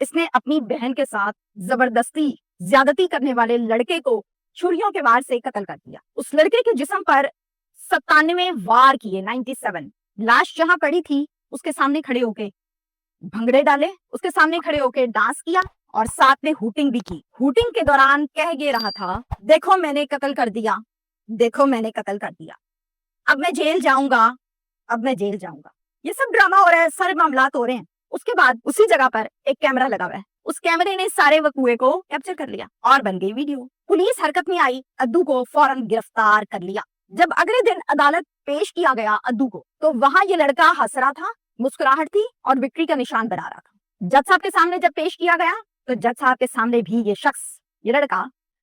इसने अपनी बहन के साथ जबरदस्ती ज्यादती करने वाले लड़के को छुरियों के वार से कत्ल कर दिया। उस लड़के के जिस्म पर 97 वार किए, 97। लाश जहां पड़ी थी उसके सामने खड़े होके भंगड़े डाले, उसके सामने खड़े होके डांस किया और साथ में हूटिंग भी की। हूटिंग के दौरान कह ये रहा था, देखो मैंने कत्ल कर दिया, देखो मैंने कत्ल कर दिया, अब मैं जेल जाऊंगा, अब मैं जेल जाऊंगा। ये सब ड्रामा हो रहा है, सारे मामलात हो रहे हैं। उसके बाद उसी जगह पर एक कैमरा लगा हुआ है, उस कैमरे ने सारे वकूए को कैप्चर कर लिया और बन गई वीडियो। पुलिस हरकत में आई, अद्दू को फौरन गिरफ्तार कर लिया। जब अगले दिन अदालत पेश किया गया अद्दू को, तो वहां ये लड़का हंस रहा था, मुस्कुराहट थी और विक्ट्री का निशान बना रहा था। जज साहब के सामने जब पेश किया गया तो जज साहब के सामने भी ये शख्स, ये लड़का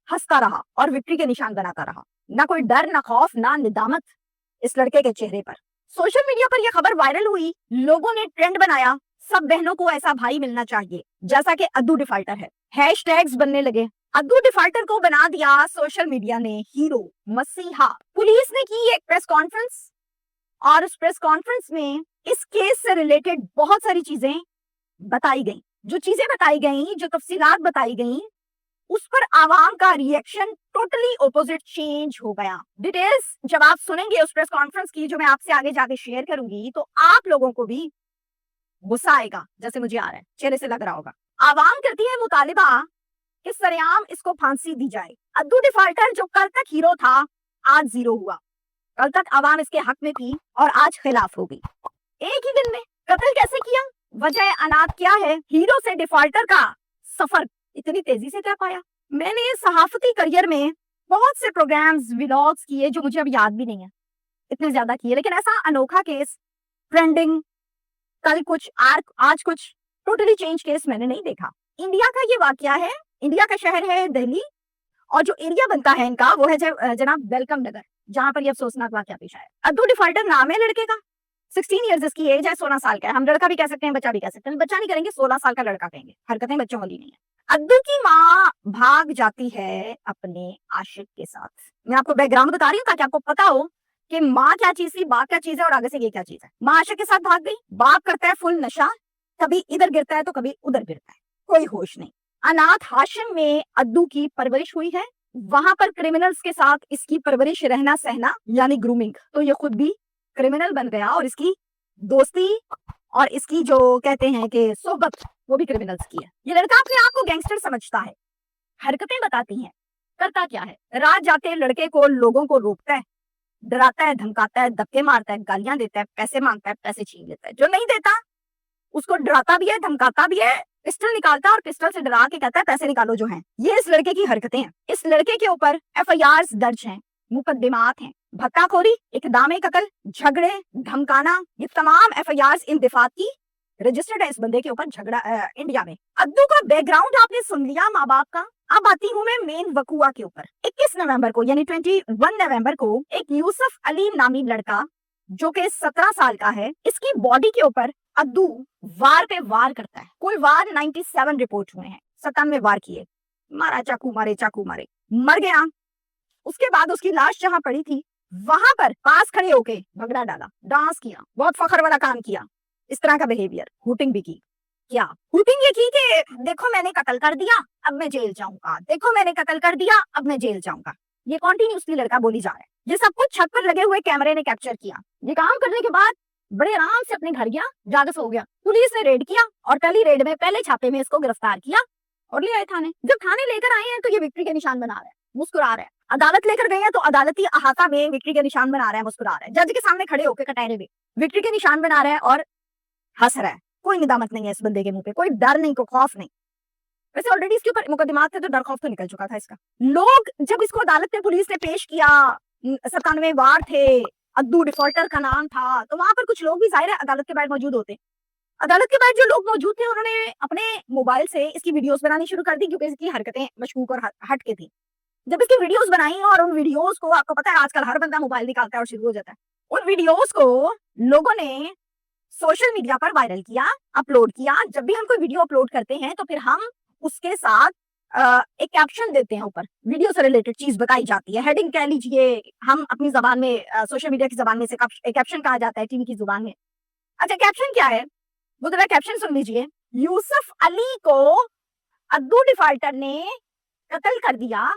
हंसता रहा और विक्ट्री के निशान बनाता रहा। ना कोई डर, ना खौफ, ना निदामत इस लड़के के चेहरे पर। सोशल मीडिया पर यह खबर वायरल हुई, लोगों ने ट्रेंड बनाया, सब बहनों को ऐसा भाई मिलना चाहिए जैसा कि अद्दू डिफाल्टर है। हैशटैग्स बनने लगे, अद्दू डिफाल्टर को बना दिया सोशल मीडिया ने हीरो, मसीहा। पुलिस ने की एक प्रेस कॉन्फ्रेंस और उस प्रेस कॉन्फ्रेंस में इस केस से रिलेटेड बहुत सारी चीजें बताई गई। जो चीजें बताई गई, जो तफसीलात बताई गई, उस पर आवाम का रिएक्शन टोटली ऑपोजिट चेंज हो गया। डिटेल्स जब आप सुनेंगे उस प्रेस कॉन्फ्रेंस की, जो मैं आपसे आगे जाके शेयर करूंगी, तो आप लोगों को भी गुस्सा आएगा जैसे मुझे आ रहा है, चेहरे से लग रहा होगा। आवाम करती है मुतालिबा कि सरेआम इसको फांसी दी जाए। अद्दू डिफाल्टर जो कल तक हीरो था, आज जीरो हुआ। कल तक आवाम इसके हक में थी और आज खिलाफ हो गई। एक ही दिन में कत्ल कैसे किया, वजह अनाथ क्या है, हीरो से डिफाल्टर का सफर इतनी तेजी से तय पाया। मैंने सहाफती करियर में बहुत से प्रोग्राम्स, व्लॉग्स किए जो मुझे अब याद भी नहीं है, इतने ज्यादा किए, लेकिन ऐसा अनोखा केस, ट्रेंडिंग, कल कुछ आज कुछ, टोटली चेंज केस मैंने नहीं देखा। इंडिया का ये वाकया है, इंडिया का शहर है दिल्ली और जो एरिया बनता है इनका वो है जनाब वेलकम नगर, जहां पर ये अफसोसनाक वाकया पेश आया। अद्दू डिफाल्टर नाम है लड़के का, 16 इयर्स इसकी एज है, 16 साल का है। हम लड़का भी कह सकते हैं, बच्चा भी कह सकते हैं, बच्चा नहीं करेंगे, 16 साल का लड़का कहेंगे, हरकतें बच्चों वाली नहीं है। अद्दू की माँ भाग जाती है अपने आशिक के साथ। मैं आपको बैकग्राउंड बता रही हूँ ताकि आपको पता हो कि माँ क्या चीज थी, बाप क्या चीज है और आगे से ये क्या चीज है। माँ आशिक के साथ भाग गई, बाप करता है फुल नशा, कभी इधर गिरता है तो कभी उधर गिरता है, कोई होश नहीं। अनाथ आश्रम में अद्दू की परवरिश हुई है, वहां पर क्रिमिनल्स के साथ इसकी परवरिश, रहना सहना यानी ग्रूमिंग, तो ये खुद भी क्रिमिनल बन गया और इसकी दोस्ती और इसकी जो कहते हैं कि सोबत, वो भी क्रिमिनल्स की है। ये लड़का अपने आप को गैंगस्टर समझता है, हरकतें बताती हैं, करता क्या है, रात जाते लड़के को, लोगों को रोकता है, डराता है, धमकाता है, धक्के मारता है, गालियां देता है, पैसे मांगता है, पैसे छीन लेता है। जो नहीं देता उसको डराता भी है, धमकाता भी है, पिस्टल निकालता है और पिस्टल से डरा के कहता है पैसे निकालो जो हैं। ये इस लड़के की हरकतें हैं। इस लड़के के ऊपर एफआईआर दर्ज हैं, मुकदमात हैं, भत्ताखोरी, इकदामे कत्ल, झगड़े, धमकाना, ये तमाम एफआईआर इन दिफात की रजिस्टर्ड है इस बंदे के ऊपर। झगड़ा इंडिया में। अद्दू का बैकग्राउंड आपने सुन लिया माँ बाप का। अब आती हूँ मैं मेन वकुआ के ऊपर। 21 नवंबर को यानी 21 नवंबर को एक यूसुफ अली नामी लड़का जो कि 17 साल का है, इसकी बॉडी के ऊपर अद्दू वार पे वार करता है। कुल वार 97 रिपोर्ट हुए हैं, 97 वार किए, मारा, चाकू मारे, चाकू मारे, मर गया। उसके बाद उसकी लाश जहां पड़ी थी वहां पर पास खड़े होके भगड़ा डाला, डांस किया, बहुत फखर वाला काम किया, इस तरह का बिहेवियर, हूटिंग भी की। क्या हूटिंग ये की कि देखो मैंने कत्ल कर दिया, अब मैं जेल जाऊंगा, देखो मैंने कत्ल कर दिया, अब मैं जेल जाऊंगा। ये कॉन्टिन्यूसली लड़का बोली जा रहा है। ये सब कुछ छत पर लगे हुए कैमरे ने कैप्चर किया। ये काम करने के बाद बड़े आराम से अपने घर गया, जाकर सो गया। पुलिस ने रेड किया और कल ही रेड में, पहले छापे में इसको गिरफ्तार किया और ले आए थाने। जब थाने लेकर आए हैं तो ये विक्ट्री के निशान बना रहा है, मुस्कुरा रहा है। अदालत लेकर गए हैं तो अदालती अहाता में विक्ट्री के निशान बना रहा है, मुस्कुरा रहा है। जज के सामने खड़े होकर कटहरे में विक्ट्री के निशान बना रहा है और हंस रहा है। कोई निदामत नहीं है इस बंदे के मुंह पे, कोई डर नहीं, कोई खौफ नहीं। वैसे ऑलरेडी इसके ऊपर मुकदमात थे तो डर खौफ तो निकल चुका था इसका। लोग जब इसको अदालत में पुलिस ने पेश किया, 97 वार थे, अद्दू डिफॉल्टर का नाम था, तो वहां पर कुछ लोग भी जाहिर है अदालत के बाहर मौजूद होते। अदालत के बाहर जो लोग मौजूद थे उन्होंने अपने मोबाइल से इसकी वीडियोस बनानी शुरू कर दी, क्योंकि इसकी हरकतें मशकूक और हट के थी। जब इसकी वीडियोस बनाई और उन वीडियोस को, आपको पता है आजकल हर बंदा मोबाइल निकालता है और शुरू हो जाता है, उन वीडियोस को लोगों ने सोशल मीडिया पर वायरल किया, अपलोड किया। जब भी हम कोई वीडियो अपलोड करते हैं तो फिर हम उसके साथ एक कैप्शन देते हैं, ऊपर वीडियो से रिलेटेड चीज बताई जाती है, हेडिंग कह लीजिए, हम अपनी जबान में, सोशल मीडिया की जबान में से कैप्शन कहा जाता है, टीवी की जुबान में। अच्छा कैप्शन क्या है, वो जरा कैप्शन सुन लीजिए। यूसुफ अली को अद्दू डिफाल्टर ने कत्ल कर दिया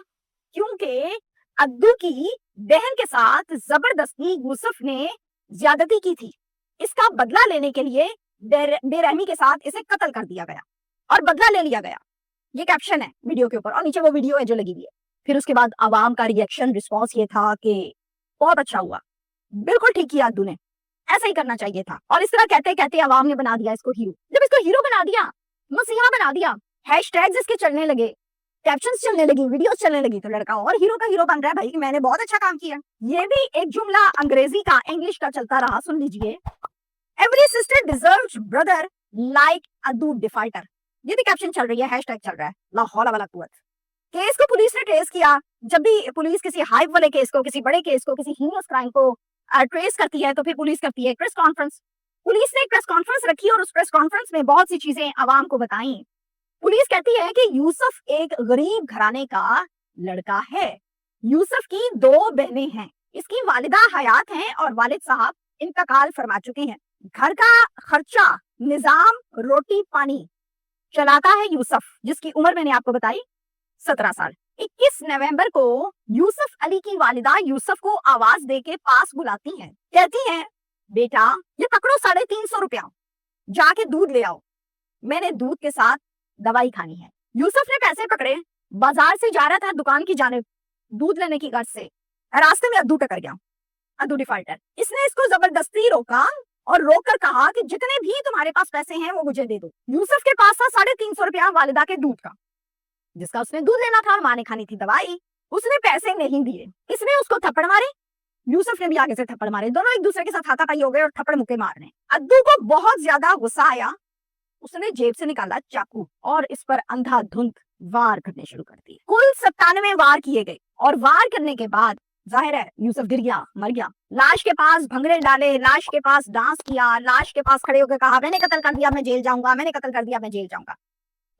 क्योंकि अद्दू की बहन के साथ जबरदस्ती यूसुफ ने ज्यादती की थी। इसका बदला लेने के लिए बेरहमी के साथ इसे कत्ल कर दिया गया और बदला ले लिया गया। ये कैप्शन है वीडियो के ऊपर और नीचे वो वीडियो है जो लगी हुई है। फिर उसके बाद आवाम का रिएक्शन रिस्पॉन्स ये था कि बहुत अच्छा हुआ, बिल्कुल ठीक किया अद्दू ने, ऐसा ही करना चाहिए था। और इस तरह कहते कहते आवाम ने बना दिया इसको हीरो। जब इसको हीरो बना दिया, मसीहा बना दिया, हैशटैग्स इसके चलने लगे, कैप्शंस चलने लगी, वीडियोस चलने लगी, तो लड़का और हीरो का हीरो बन रहा है भाई कि मैंने बहुत अच्छा काम किया। ये भी एक जुमला अंग्रेजी का इंग्लिश का चलता रहा, सुन लीजिए। Every sister deserves brother like Addu defaulter. ये भी कैप्शन चल रही है, हैशटैग चल रहा है, ला हौला वला कुव्वत। केस को पुलिस ने ट्रेस किया। जब भी पुलिस किसी हाइप वाले केस को, किसी बड़े केस को, किसी हीनियस क्राइम को ट्रेस करती है तो फिर पुलिस करती है प्रेस कॉन्फ्रेंस। पुलिस ने एक प्रेस कॉन्फ्रेंस रखी और उस प्रेस कॉन्फ्रेंस में बहुत सी चीजें आवाम को बताई। पुलिस कहती है कि यूसुफ एक गरीब घराने का लड़का है। यूसुफ की 2 बहनें हैं, इसकी वालिदा हयात हैं और वालिद साहब इंतकाल फरमा चुके हैं। घर का खर्चा, निजाम, रोटी पानी चलाता है यूसुफ, जिसकी उम्र मैंने आपको बताई 17 साल। 21 नवंबर को यूसुफ अली की वालिदा यूसुफ को आवाज देके पास बुलाती हैं, कहती हैं बेटा ये पकड़ो 350 रुपया, जाके दूध ले आओ, मैंने दूध के साथ दवाई खानी है। यूसुफ ने पैसे पकड़े, बाजार से जा रहा था दुकान की जानिब दूध लेने की गर्ज से, रास्ते में अद्दू टकर गया, अद्दू डिफाल्टर। इसने इसको जबरदस्ती रोका और रोककर कहा कि जितने भी तुम्हारे पास पैसे हैं वो मुझे दे दो। यूसुफ के पास था 350 रुपया वालिदा के दूध का, जिसका उसने दूध लेना था और माँ ने खानी थी दवाई। उसने पैसे नहीं दिए, इसने उसको थप्पड़ मारे, यूसुफ ने भी आगे से थप्पड़ मारे, दोनों एक दूसरे के साथ हाथापाई हो गए और थप्पड़ मुक्के मारने। अद्दू को बहुत ज्यादा गुस्सा आया, उसने जेब से निकाला चाकू और इस पर अंधाधुंध वार करने शुरू कर दिए। कुल 97 वार किए गए और वार करने के बाद जाहिर है यूसुफ गिर गया, मर गया। लाश के पास भंगड़े डाले, लाश के पास डांस किया, लाश के पास खड़े होकर कहा मैंने कत्ल कर दिया मैं जेल जाऊंगा, मैंने कत्ल कर दिया मैं जेल जाऊंगा।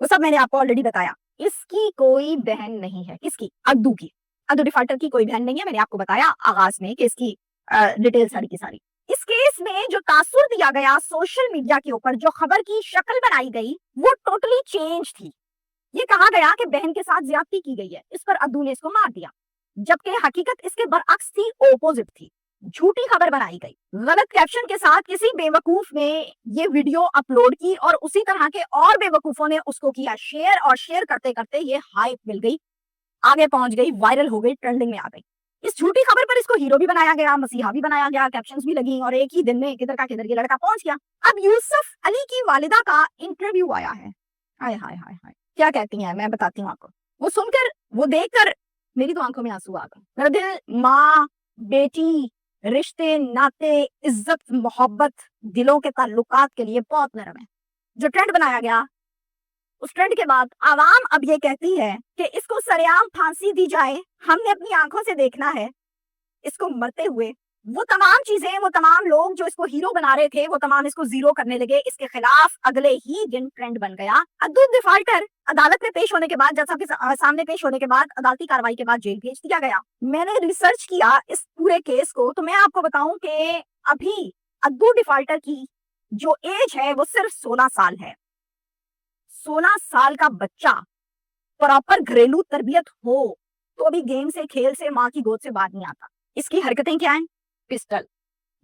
वो सब मैंने आपको ऑलरेडी बताया। इसकी कोई बहन नहीं है, किसकी? अद्दू की। अद्दू डिफाल्टर की कोई बहन नहीं है, मैंने आपको बताया आगाज में कि इसकी डिटेल सारी की सारी। इस केस में जो तासुर दिया गया सोशल मीडिया के ऊपर, जो खबर की शक्ल बनाई गई वो टोटली चेंज थी। ये कहा गया कि बहन के साथ ज्यादती की गई है, इस पर अद्दू ने इसको मार दिया, जबकि हकीकत इसके बरअक्स थी, ओपोजिट थी। झूठी खबर बनाई गई, गलत कैप्शन के साथ किसी बेवकूफ ने ये वीडियो अपलोड की और उसी तरह के और बेवकूफों ने उसको किया शेयर, और शेयर करते करते ये हाइप मिल गई, आगे पहुंच गई, वायरल हो गई, ट्रेंडिंग में आ गई। इस झूठी खबर पर इसको हीरो भी बनाया गया, मसीहा भी बनाया गया, कैप्शंस भी लगी और एक ही दिन में किधर का किधर ये लड़का पहुंच गया। अब यूसुफ अली की वालिदा का इंटरव्यू आया है, हाय हाय हाय हाय, क्या कहती हैं मैं बताती हूँ आपको। वो सुनकर, वो देखकर मेरी तो आंखों में आंसू आ गए। मेरा दिल माँ बेटी, रिश्ते नाते, इज्जत मोहब्बत, दिलों के ताल्लुकात के लिए बहुत नरम है। जो ट्रेंड बनाया गया, उस ट्रेंड के बाद आवाम अब ये कहती है कि इसको सरेआम फांसी दी जाए, हमने अपनी आंखों से देखना है इसको मरते हुए। वो तमाम चीजें, वो तमाम लोग जो इसको हीरो बना रहे थे, वो तमाम इसको जीरो करने लगे। इसके खिलाफ अगले ही दिन ट्रेंड बन गया। अद्दू डिफाल्टर अदालत में पेश होने के बाद, जज साहब के सामने पेश होने के बाद, अदालती कार्रवाई के बाद जेल भेज दिया गया। मैंने रिसर्च किया इस पूरे केस को, तो मैं आपको बताऊं कि अभी अद्दू डिफाल्टर की जो एज है वो सिर्फ 16 साल है। 16 साल का बच्चा, प्रॉपर घरेलू तरबियत हो तो अभी गेम से, खेल से, माँ की गोद से बाहर नहीं आता। इसकी हरकतें क्या हैं? पिस्टल,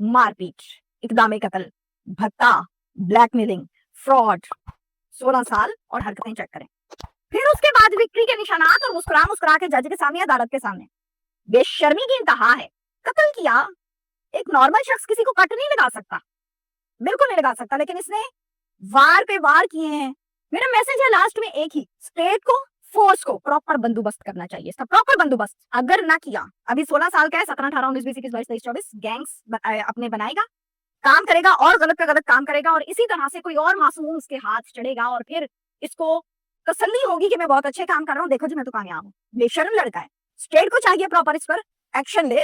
मारपीट, इकदामे कत्ल, भत्ता, ब्लैकमेलिंग, फ्रॉड। 16 साल और हरकतें चेक करें। फिर उसके बाद विक्ट्री के निशानात और मुस्कुरा मुस्कुरा के जज के सामने, अदालत के सामने। बेशर्मी की इंतहा है। कत्ल किया, एक नॉर्मल शख्स किसी को कट नहीं लगा सकता, बिल्कुल नहीं लगा सकता, लेकिन इसने वार पे वार किए हैं। मेरा मैसेज है लास्ट में एक ही, स्टेट को, फोर्स को प्रॉपर बंदोबस्त करना चाहिए, इसका प्रॉपर बंदोबस्त अगर ना किया। अभी 16 साल का है, 17, 18, 19, 20, 21, 22, 23, 24 गैंग्स अपने बनाएगा, काम करेगा और गलत पे गलत काम करेगा, और इसी तरह से कोई और मासूम उसके हाथ चढ़ेगा और फिर इसको तसल्ली होगी कि मैं बहुत अच्छे काम कर रहा हूँ, देखो जी मैं तो कामयाब हूँ। बेशर्म लड़का है। स्टेट को चाहिए प्रॉपर इस पर एक्शन ले।